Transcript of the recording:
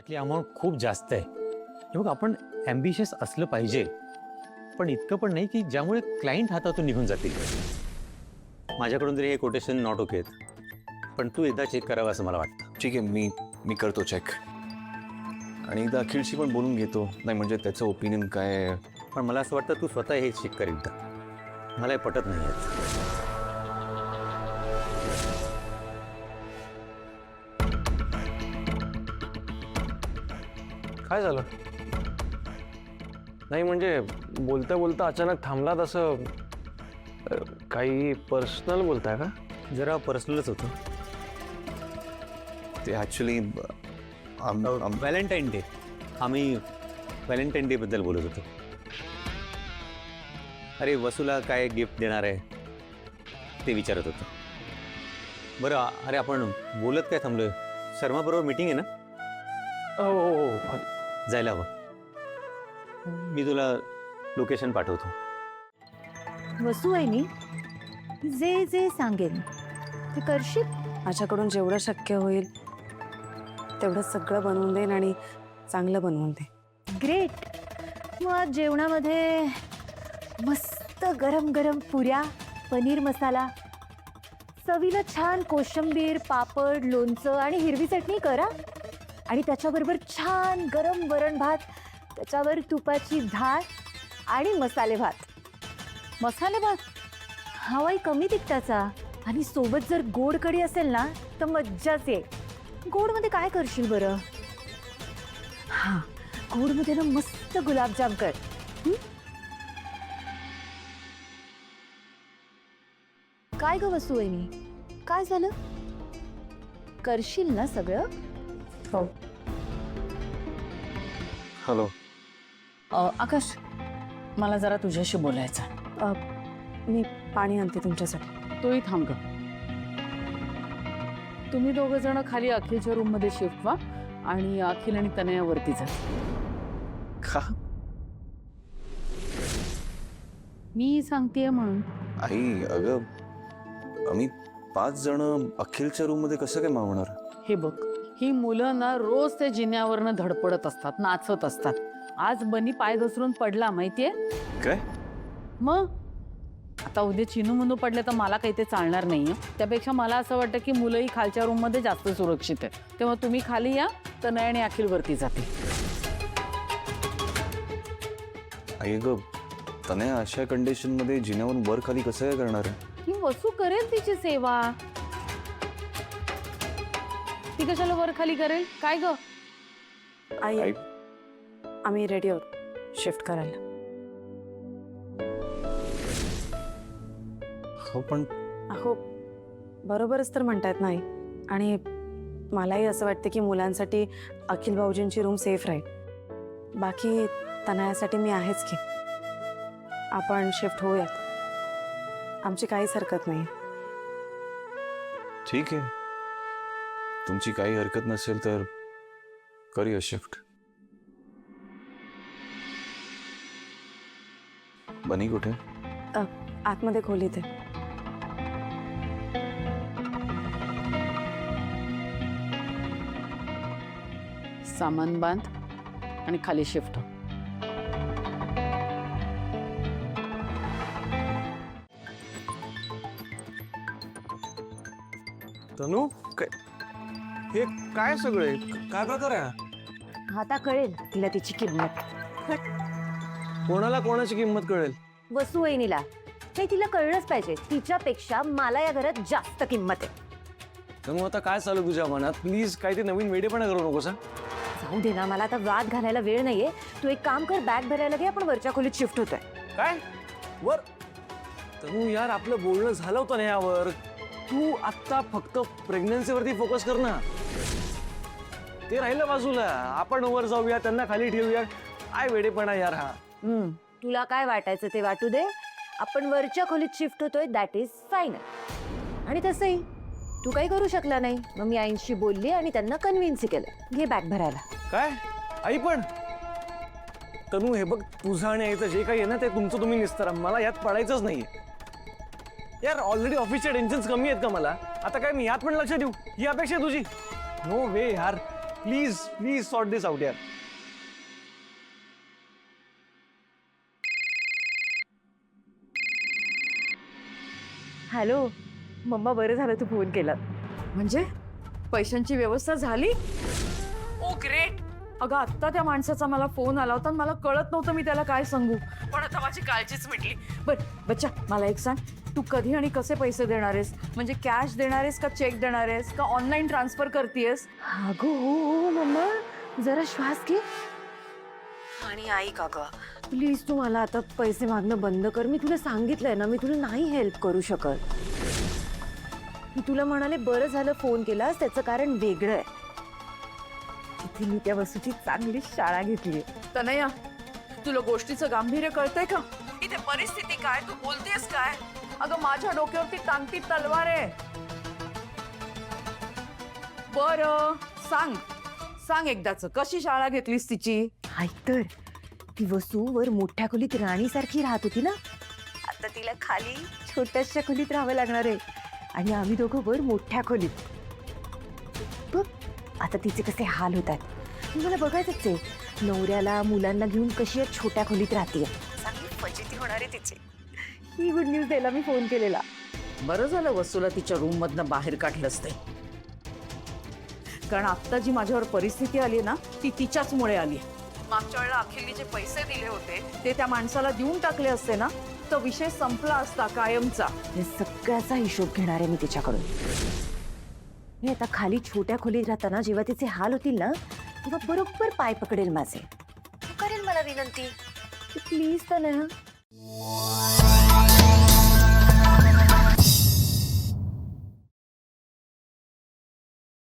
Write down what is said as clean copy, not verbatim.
त्यातली अमाऊंट खूप जास्त आहे. हे बघ, आपण ॲम्बिशियस असलं पाहिजे, पण इतकं पण नाही की ज्यामुळे क्लायंट हातातून निघून जातील. माझ्याकडून तरी हे कोटेशन नॉट ओके आहेत, पण तू एकदा चेक करावं असं मला वाटतं. ठीक आहे, मी करतो चेक आणि एकदा अखिलशी पण बोलून घेतो. नाही म्हणजे त्याचं ओपिनियन काय आहे. पण मला असं वाटतं तू स्वतः हे चेक कर एकदा. मला हे पटत नाही आहे. काय झालं? नाही म्हणजे बोलता बोलता अचानक थांबलात असं. काही पर्सनल बोलताय का? जरा पर्सनलच होतं. ते ॲक्च्युली व्हॅलेंटाईन डे. आम्ही व्हॅलेंटाईन डे बद्दल बोलत होतो. अरे वसूला काय गिफ्ट देणार आहे ते विचारत होतो. बरं, अरे आपण बोलत काय थांबलोय? शर्मा बरोबर मीटिंग आहे ना? हो. जायला हवं. मी तुला लोकेशन पाठवतो. वसू आहे नी, जे जे सांगेन ते करशील. माझ्याकडून जेवढं शक्य होईल तेवढं सगळं बनवून देईन आणि चांगलं बनवून देईन. ग्रेट. मग जेवणामध्ये मस्त गरम गरम पुऱ्या, पनीर मसाला, चवीला छान कोशिंबीर, पापड, लोणचं आणि हिरवी चटणी करा. आणि त्याच्याबरोबर छान गरम वरण भात, त्याच्यावर तुपाची धार आणि मसाले भात. मसाले भात हवाई कमी तिखटाचा आणि सोबत जर गोड कढी असेल ना तर मज्जाच आहे. गोडमध्ये काय करशील बरं? हां, गोडमध्ये ना मस्त गुलाबजाम कर. काय ग वसू वहिनी, काय झालं? करशील ना सगळं? हो. हॅलो. आकाश, मला जरा तुझ्याशी बोलायचं. मी पाणी आणते तुमच्यासाठी. तोही थांब ग. तुम्ही दोघं जण खाली अखिलच्या रूम मध्ये शिफ्ट व्हा आणि अखिल आणि तनया वरती जा. का? मी सांगतेय म्हणून. आई अगं, आम्ही 5 जण अखिलच्या रूम मध्ये कसं काय मावणार? हे बघ, ही मुलं ना रोज ते जिन्यावरनं धडपडत असतात, नाचत असतात. आज बनी पाय घसरून पडला माहितीये? काय? मग आता उद्या चिनू मुनू पडले तर मला काही ते चालणार नाहीये. त्यापेक्षा मला असं वाटतं की मुलंही खालच्या रूम मध्ये जास्त सुरक्षित आहे. तेव्हा तुम्ही खाली या, तनया आणि अखिल वरती जाते. आई अगं, तनया अशा कंडिशन मध्ये जिन्यावरून वर खाली कसं काय करणार आहे? ही वसू करेल तिची सेवा. ती कशाला वर खाली करेल? काय ग? आई, आम्ही रेडी आहोत शिफ्ट करायला. हो पण अहो, बरोबरच तर म्हणतायत नाही. आणि मलाही असं वाटतं की मुलांसाठी अखिल भाऊजींची रूम सेफ राहील. बाकी तनयासाठी मी आहेच की. आपण शिफ्ट होऊयात. आमची काहीच हरकत नाही. ठीक आहे, तुमची काही हरकत नसेल तर करूया शिफ्ट. बनी कुठे? आतमध्ये खोलीत आहे. सामान बांध आणि खाली शिफ्ट हो. तनू, हे काय सगळे काय प्रकार आहे? आता कळेल तिला तिची किंमत. कोणाला कोणाची किंमत कळेल? वसू वहिनीला हे तिला कळलंच पाहिजे. तिच्यापेक्षा मला या घरात जास्त किंमत आहे. तनू, आता काय चालू तुझ्या मनात? प्लीज काही ते नवीन वेडेपणा करू नकोस. जाऊ दे ना, मला आता वाद घालायला वेळ नाहीये. तू एक काम कर, बॅग भरायला घे, आपण वरच्या खोलीत शिफ्ट होतोय. काय वर? तनू यार, आपलं बोलणं झालं होतं ना यावर. तू आत्ता फक्त प्रेग्नन्सीवरती फोकस कर ना. ते राहिलं बाजूला. आपण वर जाऊया, त्यांना खाली ठेवूया. काय वेडेपणा यार हा. तुला काय वाटायचं ते वाटू दे. आपण वरच्या खोलीत शिफ्ट होतोय, दॅट इज फायनल. आणि तसंही तू काही करू शकला नाही. मग मी आईंशी बोलली आणि त्यांना कन्व्हिन्स केलं. घे बॅग भरायला. काय आई पण? तनू हे बघ, तुझं आणि आईचं जे काही आहे ना ते तुमचं तुम्ही निस्तरा. मला यात पडायचंच नाहीये यार. ऑलरेडी ऑफिसचे टेन्शन्स कमी आहेत का मला? आता काय मी यात पण लक्ष देऊ ही अपेक्षा तुझी? नो वे यार. Please please sort this out यार. हॅलो मम्मा, बरं झालं तू फोन केला. म्हणजे पैशांची व्यवस्था झाली? ओ ग्रेट. अगं आत्ता त्या माणसाचा मला फोन आला होता आणि मला कळत नव्हतं मी त्याला काय सांगू, पण आता माझी काळजीच मिटली. बच्चा मला एक सांग, तू कधी आणि कसे पैसे देणार आहेस? म्हणजे कॅश देणार आहेस का चेक देणार आहेस का ऑनलाईन ट्रान्सफर करतेस? अगं हो मम्मा, जरा श्वास घे. आणि ऐक अगं, प्लीज तू मला आता पैसे मागणं बंद कर. मी तुला सांगितलंय ना, मी तुला नाही हेल्प करू शकत. मी तुला म्हणाले बरं झालं फोन केलास, त्याचं कारण वेगळं आहे. तिथे मी त्या वसूची चांगली शाळा घेतली. तनया, तुला गोष्टीचं गांभीर्य कळतंय का? इथे परिस्थिती काय, तू बोलतेस काय? अगं माझ्या डोक्यावरती टांगती तलवार आहे. बरं सांग सांग एकदाच, कशी शाळा घेतलीस तिची? ऐक तर, ती वसू वर मोठ्या खोलीत राणीसारखी राहत होती ना, आता तिला खाली छोट्याशा खोलीत राहावं लागणार आहे. आणि आम्ही दोघं वर मोठ्या खोलीत. बघ आता तिचे कसे हाल होतात. मला बघायचंच आहे, नवऱ्याला मुलांना घेऊन कशी या छोट्या खोलीत राहते. चांगली फजिती होणार आहे तिची. ही गुड न्यूज द्यायला मी फोन केलेला. बरं झालं वसूला तिच्या रूम मधनं बाहेर काढलंच ते, कारण आता जी माझ्यावर परिस्थिती आली ना, ती तिच्याचमुळे आली. मागच्या वेळेला अखिलने जे पैसे दिले होते ते त्या माणसाला देऊन टाकले असते ना, तर विषय संपला असता कायमचा. या सगळ्याचा हिशोब घेणार आहे मी तिच्याकडून. मी आता खाली छोट्या खोलीत राहताना जेव्हा तिचे हाल होतील ना, तेव्हा बरोबर पाय पकडेल माझे. तू करेल मला विनंती, प्लीज तर ना.